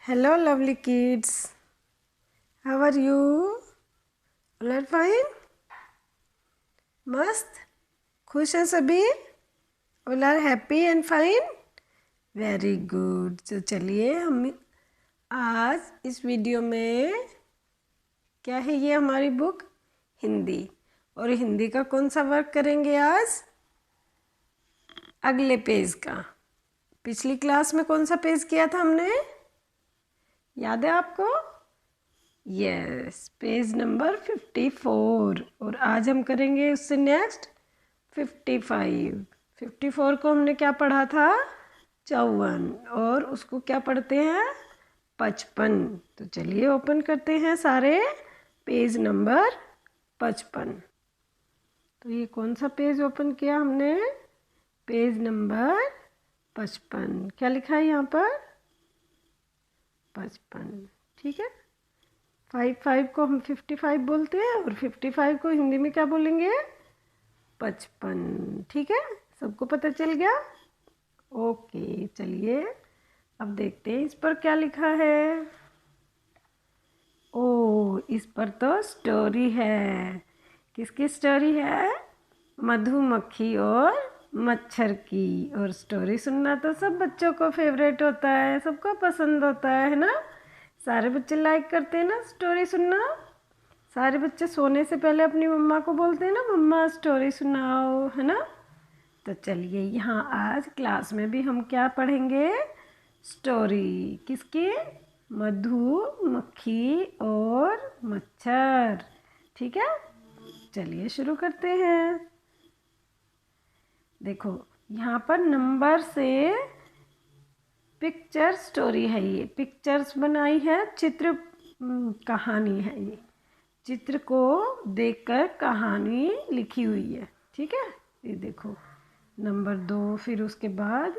Hello, lovely kids. How are you? All are fine? मस्त खुश हैं सभी? All are happy and fine? Very good. तो चलिए हम आज इस वीडियो में क्या है, ये हमारी बुक हिंदी, और हिंदी का कौन सा वर्क करेंगे आज? अगले पेज का। पिछली क्लास में कौन सा पेज किया था हमने, याद है आपको? Yes, page number 54। और आज हम करेंगे उससे नेक्स्ट 55। 54 को हमने क्या पढ़ा था? 54। और उसको क्या पढ़ते हैं? 55। तो चलिए ओपन करते हैं सारे पेज नंबर 55। तो ये कौन सा पेज ओपन किया हमने? Page number 55। क्या लिखा है यहाँ पर? 55। ठीक है। 55 को हम 55 बोलते हैं, और 55 को हिंदी में क्या बोलेंगे? 55। ठीक है, सबको पता चल गया? ओके, चलिए अब देखते हैं इस पर क्या लिखा है। ओ, इस पर तो स्टोरी है। किसकी स्टोरी है? मधुमक्खी और मच्छर की। और स्टोरी सुनना तो सब बच्चों को फेवरेट होता है, सबको पसंद होता है ना? सारे बच्चे लाइक करते हैं ना स्टोरी सुनना? सारे बच्चे सोने से पहले अपनी मम्मा को बोलते हैं ना, मम्मा स्टोरी सुनाओ, है ना? तो चलिए यहाँ आज क्लास में भी हम क्या पढ़ेंगे? स्टोरी। किसकी? मधुमक्खी और मच्छर। ठीक है, चलिए शुरू करते हैं। देखो यहाँ पर नंबर से पिक्चर स्टोरी है। ये पिक्चर्स बनाई है, चित्र कहानी है। ये चित्र को देखकर कहानी लिखी हुई है। ठीक है, ये देखो नंबर 2, फिर उसके बाद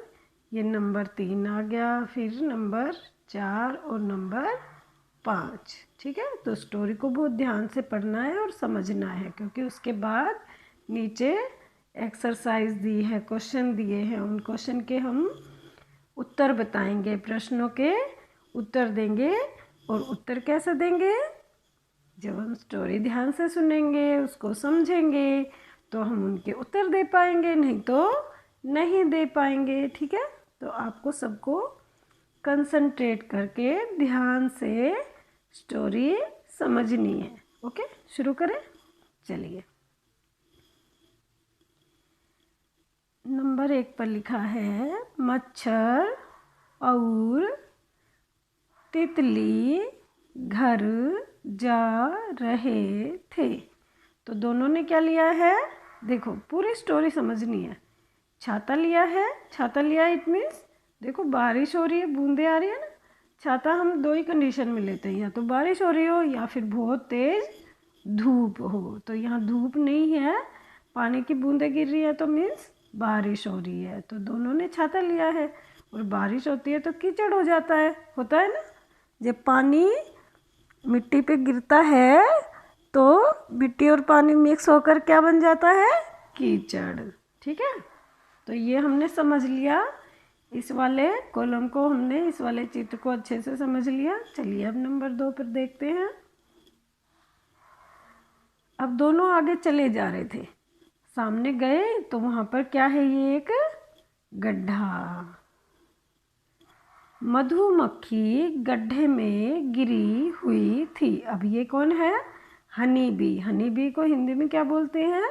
ये नंबर 3 आ गया, फिर नंबर 4 और नंबर 5। ठीक है, तो स्टोरी को बहुत ध्यान से पढ़ना है और समझना है, क्योंकि उसके बाद नीचे एक्सरसाइज दी है, क्वेश्चन दिए हैं। उन क्वेश्चन के हम उत्तर बताएंगे, प्रश्नों के उत्तर देंगे। और उत्तर कैसे देंगे? जब हम स्टोरी ध्यान से सुनेंगे, उसको समझेंगे, तो हम उनके उत्तर दे पाएंगे, नहीं तो नहीं दे पाएंगे। ठीक है, तो आपको सबको कंसंट्रेट करके ध्यान से स्टोरी समझनी है। ओके, शुरू करें। चलिए नंबर 1 पर लिखा है, मच्छर और तितली घर जा रहे थे। तो दोनों ने क्या लिया है? देखो पूरी स्टोरी समझनी है। छाता लिया है, छाता लिया इट मीन्स देखो बारिश हो रही है, बूंदे आ रही है ना। छाता हम दो ही कंडीशन में लेते हैं, या तो बारिश हो रही हो या फिर बहुत तेज धूप हो। तो यहाँ धूप नहीं है, पानी की बूंदें गिर रही है, तो मीन्स बारिश हो रही है। तो दोनों ने छाता लिया है। और बारिश होती है तो कीचड़ हो जाता है, होता है ना? जब पानी मिट्टी पे गिरता है तो मिट्टी और पानी मिक्स होकर क्या बन जाता है? कीचड़। ठीक है, तो ये हमने समझ लिया। इस वाले कॉलम को हमने, इस वाले चित्र को अच्छे से समझ लिया। चलिए अब नंबर 2 पर देखते हैं। अब दोनों आगे चले जा रहे थे, सामने गए तो वहाँ पर क्या है? ये एक गड्ढा। मधुमक्खी गड्ढे में गिरी हुई थी। अब ये कौन है? Honey bee. हनी बी को हिंदी में क्या बोलते हैं?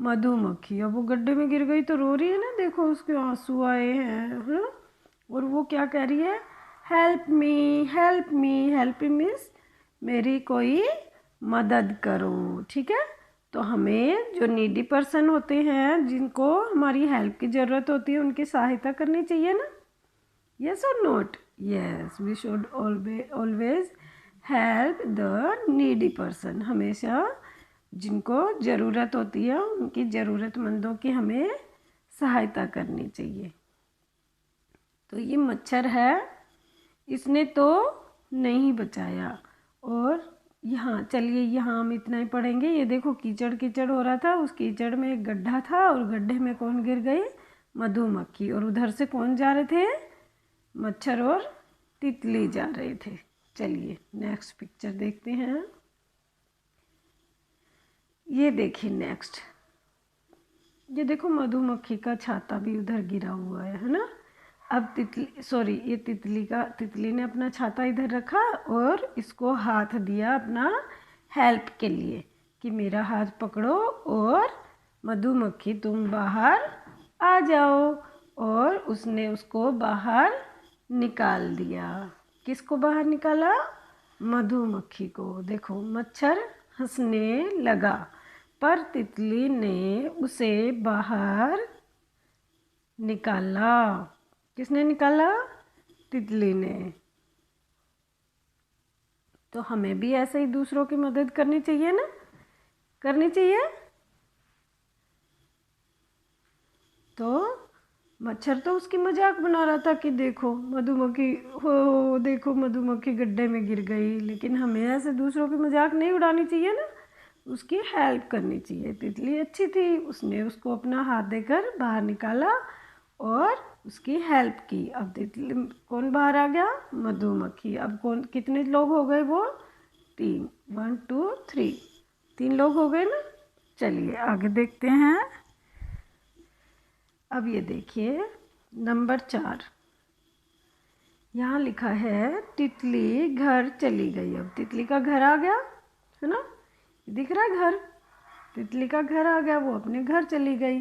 मधुमक्खी। अब वो गड्ढे में गिर गई तो रो रही है ना, देखो उसके आंसू आए हैं, है? और वो क्या कह रही है? Help me, help me. Help means मेरी कोई मदद करो। ठीक है, तो हमें जो नीडी पर्सन होते हैं, जिनको हमारी हेल्प की ज़रूरत होती है, उनकी सहायता करनी चाहिए ना? Yes or not? Yes, we should always help the needy person. हमेशा जिनको ज़रूरत होती है, उनकी ज़रूरतमंदों की हमें सहायता करनी चाहिए। तो ये मच्छर है, इसने तो नहीं बचाया। और यहाँ चलिए, यहाँ हम इतना ही पढ़ेंगे। ये देखो कीचड़ कीचड़ हो रहा था, उस कीचड़ में एक गड्ढा था, और गड्ढे में कौन गिर गई? मधुमक्खी। और उधर से कौन जा रहे थे? मच्छर और तितली जा रहे थे। चलिए नेक्स्ट पिक्चर देखते हैं। ये देखिए नेक्स्ट, ये देखो मधुमक्खी का छाता भी उधर गिरा हुआ है ना। अब ये तितली ने अपना छाता इधर रखा और इसको हाथ दिया अपना हेल्प के लिए कि मेरा हाथ पकड़ो और मधुमक्खी तुम बाहर आ जाओ। और उसने उसको बाहर निकाल दिया। किसको बाहर निकाला? मधुमक्खी को। देखो मच्छर हंसने लगा पर तितली ने उसे बाहर निकाला। किसने निकाला? तितली ने। तो हमें भी ऐसे ही दूसरों की मदद करनी चाहिए ना, करनी चाहिए। तो मच्छर तो उसकी मजाक बना रहा था कि देखो मधुमक्खी हो, देखो मधुमक्खी गड्ढे में गिर गई। लेकिन हमें ऐसे दूसरों की मजाक नहीं उड़ानी चाहिए ना, उसकी हेल्प करनी चाहिए। तितली अच्छी थी, उसने उसको अपना हाथ देकर बाहर निकाला और उसकी हेल्प की। अब तितली कौन बाहर आ गया? मधुमक्खी। अब कौन, कितने लोग हो गए वो? 3, 1 2 3, 3 लोग हो गए ना। चलिए आगे देखते हैं। अब ये देखिए नंबर 4, यहाँ लिखा है तितली घर चली गई। अब तितली का घर आ गया है ना, दिख रहा है घर, तितली का घर आ गया, वो अपने घर चली गई।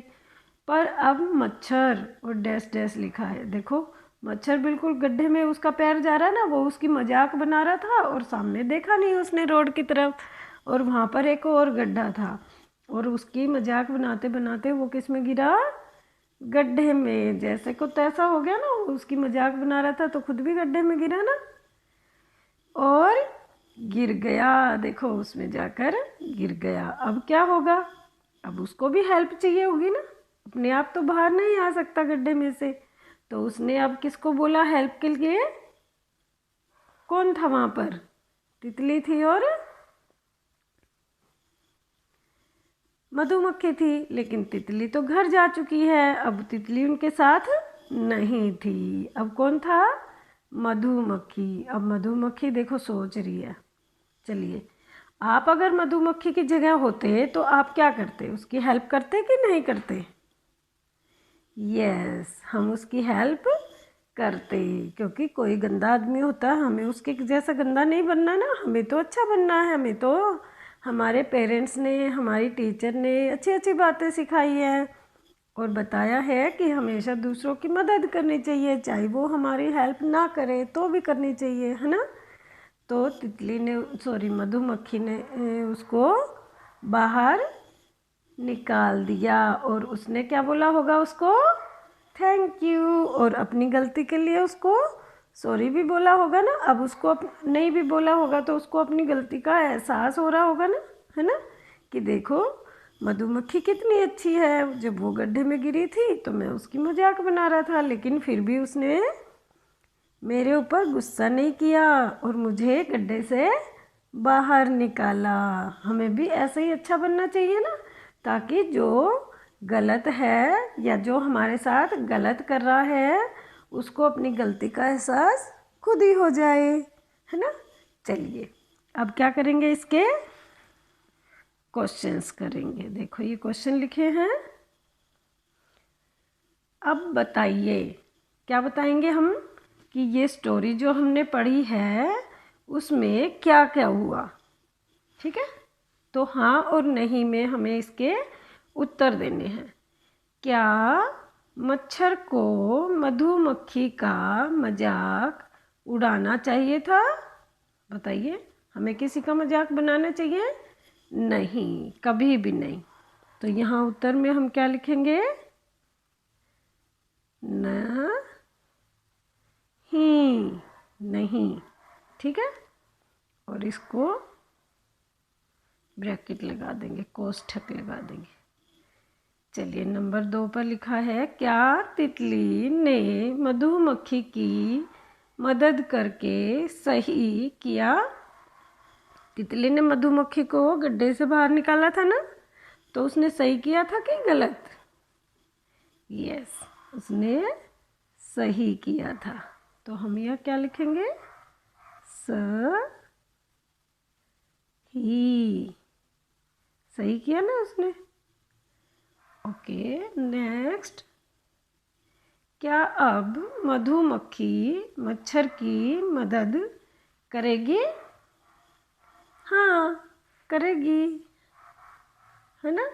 पर अब मच्छर और डैश डैश लिखा है। देखो मच्छर बिल्कुल गड्ढे में उसका पैर जा रहा है ना, वो उसकी मजाक बना रहा था और सामने देखा नहीं उसने रोड की तरफ, और वहाँ पर एक और गड्ढा था और उसकी मजाक बनाते बनाते वो किस में गिरा? गड्ढे में। जैसे को तैसा हो गया ना, उसकी मजाक बना रहा था तो खुद भी गड्ढे में गिरा ना और गिर गया। देखो उसमें जाकर गिर गया। अब क्या होगा? अब उसको भी हेल्प चाहिए होगी ना, अपने आप तो बाहर नहीं आ सकता गड्ढे में से। तो उसने अब किसको बोला हेल्प के लिए? कौन था वहाँ पर? तितली थी और मधुमक्खी थी। लेकिन तितली तो घर जा चुकी है, अब तितली उनके साथ नहीं थी। अब कौन था? मधुमक्खी। अब मधुमक्खी देखो सोच रही है। चलिए आप अगर मधुमक्खी की जगह होते तो आप क्या करते? उसकी हेल्प करते कि नहीं करते? यस, हम उसकी हेल्प करते, क्योंकि कोई गंदा आदमी होता है, हमें उसके जैसा गंदा नहीं बनना ना, हमें तो अच्छा बनना है। हमें तो हमारे पेरेंट्स ने, हमारी टीचर ने अच्छी अच्छी बातें सिखाई है और बताया है कि हमेशा दूसरों की मदद करनी चाहिए, चाहे वो हमारी हेल्प ना करे तो भी करनी चाहिए, है ना। तो तितली ने, सॉरी मधुमक्खी ने उसको बाहर निकाल दिया और उसने क्या बोला होगा उसको? Thank you. और अपनी गलती के लिए उसको सॉरी भी बोला होगा ना। अब उसको नहीं भी बोला होगा तो उसको अपनी गलती का एहसास हो रहा होगा ना, है ना, कि देखो मधुमक्खी कितनी अच्छी है। जब वो गड्ढे में गिरी थी तो मैं उसकी मजाक बना रहा था, लेकिन फिर भी उसने मेरे ऊपर गुस्सा नहीं किया और मुझे गड्ढे से बाहर निकाला। हमें भी ऐसे ही अच्छा बनना चाहिए ना, ताकि जो गलत है या जो हमारे साथ गलत कर रहा है उसको अपनी गलती का एहसास खुद ही हो जाए, है ना। चलिए अब क्या करेंगे? इसके क्वेश्चंस करेंगे। देखो ये क्वेश्चन लिखे हैं। अब बताइए, क्या बताएंगे हम कि ये स्टोरी जो हमने पढ़ी है उसमें क्या क्या हुआ। ठीक है, तो हाँ और नहीं में हमें इसके उत्तर देने हैं। क्या मच्छर को मधुमक्खी का मजाक उड़ाना चाहिए था? बताइए, हमें किसी का मजाक बनाना चाहिए? नहीं, कभी भी नहीं। तो यहाँ उत्तर में हम क्या लिखेंगे? नहीं। ठीक है, और इसको ब्रैकेट लगा देंगे, कोष्ठक लगा देंगे। चलिए नंबर 2 पर लिखा है, क्या तितली ने मधुमक्खी की मदद करके सही किया? तितली ने मधुमक्खी को गड्ढे से बाहर निकाला था ना, तो उसने सही किया था कि गलत? यस, उसने सही किया था। तो हम यह क्या लिखेंगे, सही। सही किया ना उसने। Okay, next. क्या अब मधुमक्खी मच्छर की मदद करेगी? हाँ, करेगी, है ना,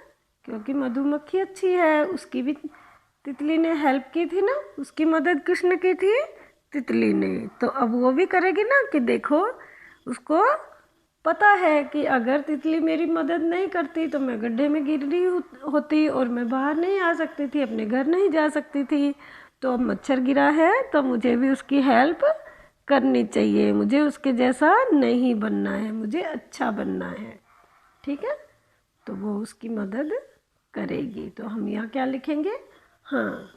क्योंकि मधुमक्खी अच्छी है। उसकी भी तितली ने हेल्प की थी ना, उसकी मदद किसने की थी? तितली ने। तो अब वो भी करेगी ना, कि देखो उसको पता है कि अगर तितली मेरी मदद नहीं करती तो मैं गड्ढे में गिर रही होती और मैं बाहर नहीं आ सकती थी, अपने घर नहीं जा सकती थी। तो अब मच्छर गिरा है तो मुझे भी उसकी हेल्प करनी चाहिए, मुझे उसके जैसा नहीं बनना है, मुझे अच्छा बनना है। ठीक है, तो वो उसकी मदद करेगी। तो हम यहाँ क्या लिखेंगे? हाँ,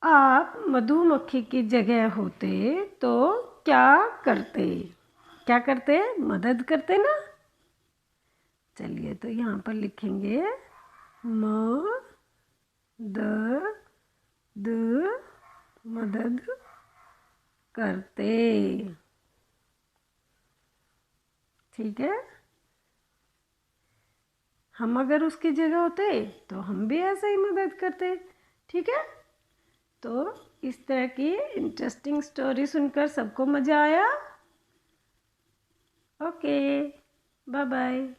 आप मधुमक्खी की जगह होते तो क्या करते? क्या करते? मदद करते ना। चलिए, तो यहाँ पर लिखेंगे द मदद करते। ठीक है, हम अगर उसकी जगह होते तो हम भी ऐसे ही मदद करते। ठीक है, तो इस तरह की इंटरेस्टिंग स्टोरी सुनकर सबको मज़ा आया। Okay, bye bye.